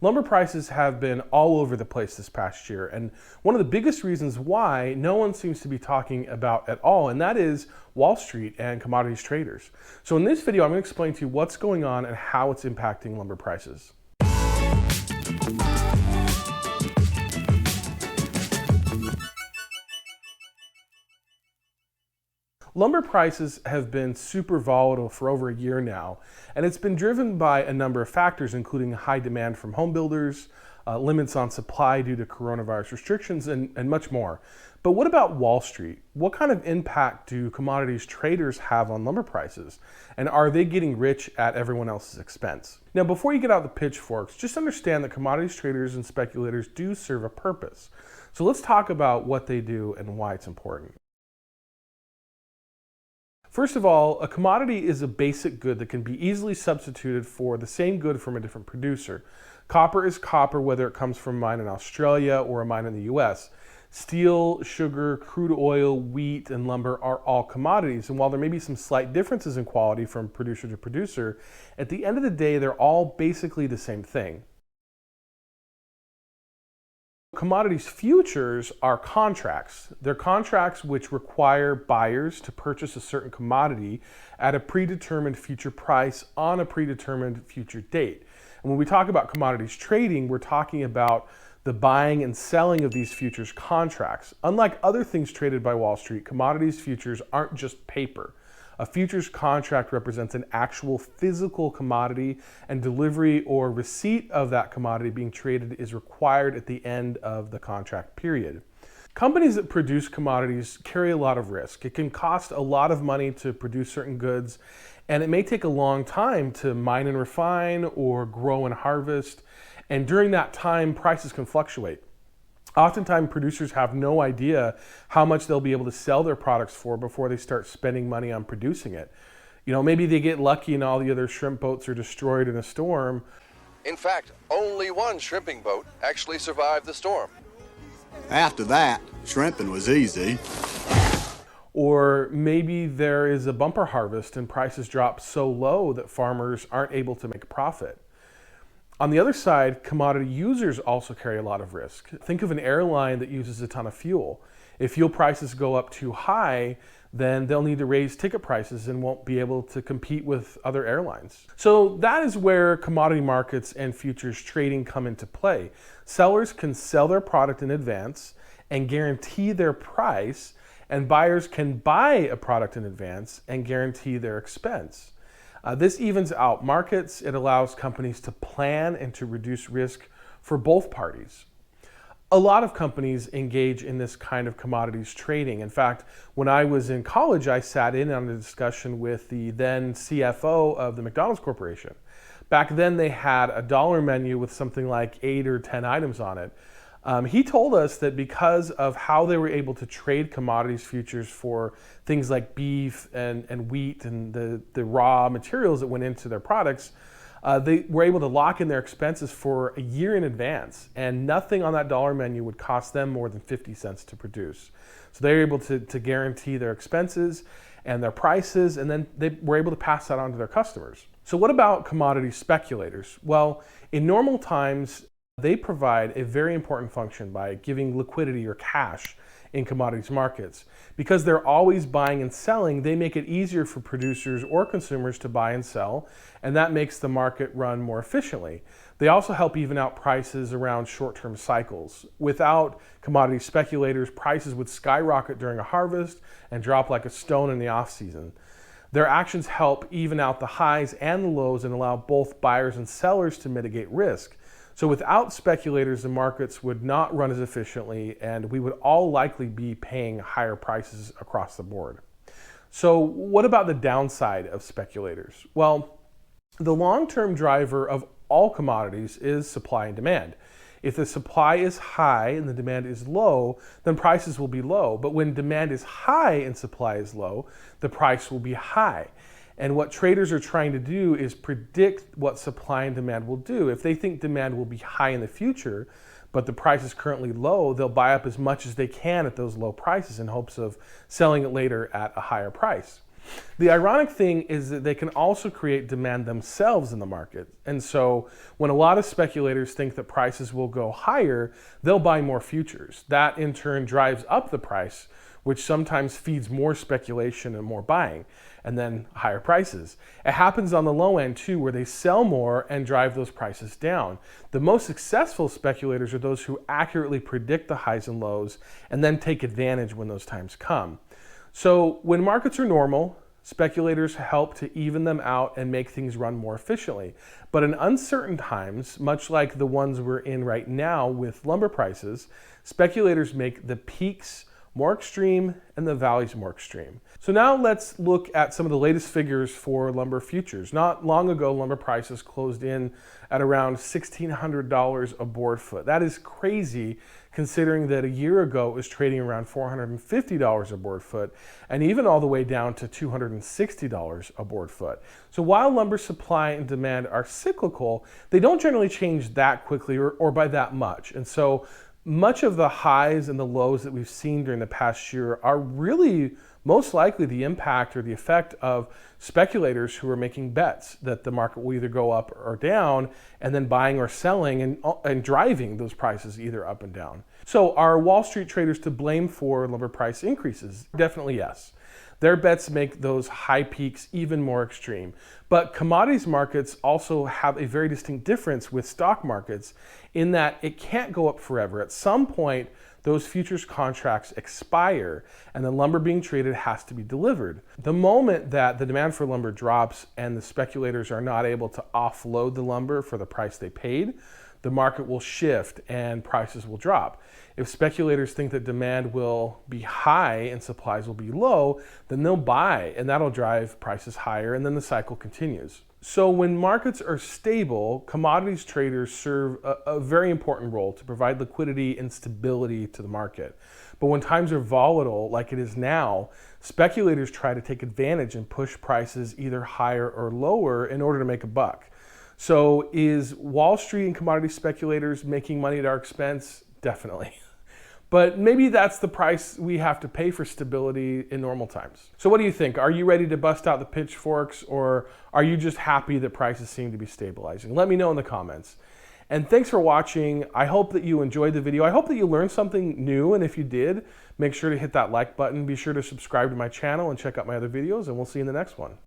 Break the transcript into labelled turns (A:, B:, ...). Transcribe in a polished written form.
A: Lumber prices have been all over the place this past year, and one of the biggest reasons why no one seems to be talking about at all, and that is Wall Street and commodities traders. So in this video, I'm going to explain to you what's going on and how it's impacting lumber prices. Lumber prices have been super volatile for over a year now, and it's been driven by a number of factors, including high demand from home builders, limits on supply due to coronavirus restrictions, and much more. But what about Wall Street? What kind of impact do commodities traders have on lumber prices? And are they getting rich at everyone else's expense? Now, before you get out the pitchforks, just understand that commodities traders and speculators do serve a purpose. So let's talk about what they do and why it's important. First of all, a commodity is a basic good that can be easily substituted for the same good from a different producer. Copper is copper whether it comes from a mine in Australia or a mine in the US. Steel, sugar, crude oil, wheat, and lumber are all commodities, and while there may be some slight differences in quality from producer to producer, at the end of the day, they're all basically the same thing. Commodities futures are contracts. They're contracts which require buyers to purchase a certain commodity at a predetermined future price on a predetermined future date. And when we talk about commodities trading, we're talking about the buying and selling of these futures contracts. Unlike other things traded by Wall Street, commodities futures aren't just paper. A futures contract represents an actual physical commodity, and delivery or receipt of that commodity being traded is required at the end of the contract period. Companies that produce commodities carry a lot of risk. It can cost a lot of money to produce certain goods, and it may take a long time to mine and refine or grow and harvest, and during that time, prices can fluctuate. Oftentimes, producers have no idea how much they'll be able to sell their products for before they start spending money on producing it. You know, maybe they get lucky and all the other shrimp boats are destroyed in a storm.
B: In fact, only one shrimping boat actually survived the storm.
C: After that, shrimping was easy.
A: Or maybe there is a bumper harvest and prices drop so low that farmers aren't able to make a profit. On the other side, commodity users also carry a lot of risk. Think of an airline that uses a ton of fuel. If fuel prices go up too high, then they'll need to raise ticket prices and won't be able to compete with other airlines. So that is where commodity markets and futures trading come into play. Sellers can sell their product in advance and guarantee their price, and buyers can buy a product in advance and guarantee their expense. This evens out markets. It allows companies to plan and to reduce risk for both parties. A lot of companies engage in this kind of commodities trading. In fact, when I was in college, I sat in on a discussion with the then CFO of the McDonald's Corporation. Back then, they had a dollar menu with something like 8 or 10 items on it. He told us that because of how they were able to trade commodities futures for things like beef and wheat and the raw materials that went into their products, they were able to lock in their expenses for a year in advance, and nothing on that dollar menu would cost them more than 50 cents to produce. So they were able to guarantee their expenses and their prices, and then they were able to pass that on to their customers. So what about commodity speculators? Well, in normal times, they provide a very important function by giving liquidity or cash in commodities markets. Because they're always buying and selling, they make it easier for producers or consumers to buy and sell, and that makes the market run more efficiently. They also help even out prices around short-term cycles. Without commodity speculators, prices would skyrocket during a harvest and drop like a stone in the off-season. Their actions help even out the highs and the lows and allow both buyers and sellers to mitigate risk. So without speculators, the markets would not run as efficiently, and we would all likely be paying higher prices across the board. So what about the downside of speculators? Well, the long-term driver of all commodities is supply and demand. If the supply is high and the demand is low, then prices will be low. But when demand is high and supply is low, the price will be high. And what traders are trying to do is predict what supply and demand will do. If they think demand will be high in the future, but the price is currently low, they'll buy up as much as they can at those low prices in hopes of selling it later at a higher price. The ironic thing is that they can also create demand themselves in the market. And so when a lot of speculators think that prices will go higher, they'll buy more futures. That in turn drives up the price, which sometimes feeds more speculation and more buying, and then higher prices. It happens on the low end too, where they sell more and drive those prices down. The most successful speculators are those who accurately predict the highs and lows and then take advantage when those times come. So when markets are normal, speculators help to even them out and make things run more efficiently. But in uncertain times, much like the ones we're in right now with lumber prices, speculators make the peaks more extreme and the valleys more extreme. So now let's look at some of the latest figures for lumber futures. Not long ago, lumber prices closed in at around $1,600 a board foot. That is crazy considering that a year ago it was trading around $450 a board foot and even all the way down to $260 a board foot. So while lumber supply and demand are cyclical, they don't generally change that quickly or by that much. And so much of the highs and the lows that we've seen during the past year are really most likely the impact or the effect of speculators who are making bets that the market will either go up or down, and then buying or selling and driving those prices either up and down. So are Wall Street traders to blame for lumber price increases? Definitely yes. Their bets make those high peaks even more extreme. But commodities markets also have a very distinct difference with stock markets in that it can't go up forever. At some point, those futures contracts expire and the lumber being traded has to be delivered. The moment that the demand for lumber drops and the speculators are not able to offload the lumber for the price they paid, the market will shift and prices will drop. If speculators think that demand will be high and supplies will be low, then they'll buy and that'll drive prices higher and then the cycle continues. So when markets are stable, commodities traders serve a very important role to provide liquidity and stability to the market. But when times are volatile, like it is now, speculators try to take advantage and push prices either higher or lower in order to make a buck. So is Wall Street and commodity speculators making money at our expense? Definitely. But maybe that's the price we have to pay for stability in normal times. So what do you think? Are you ready to bust out the pitchforks, or are you just happy that prices seem to be stabilizing? Let me know in the comments. And thanks for watching. I hope that you enjoyed the video. I hope that you learned something new, and if you did, make sure to hit that like button. Be sure to subscribe to my channel and check out my other videos, and we'll see you in the next one.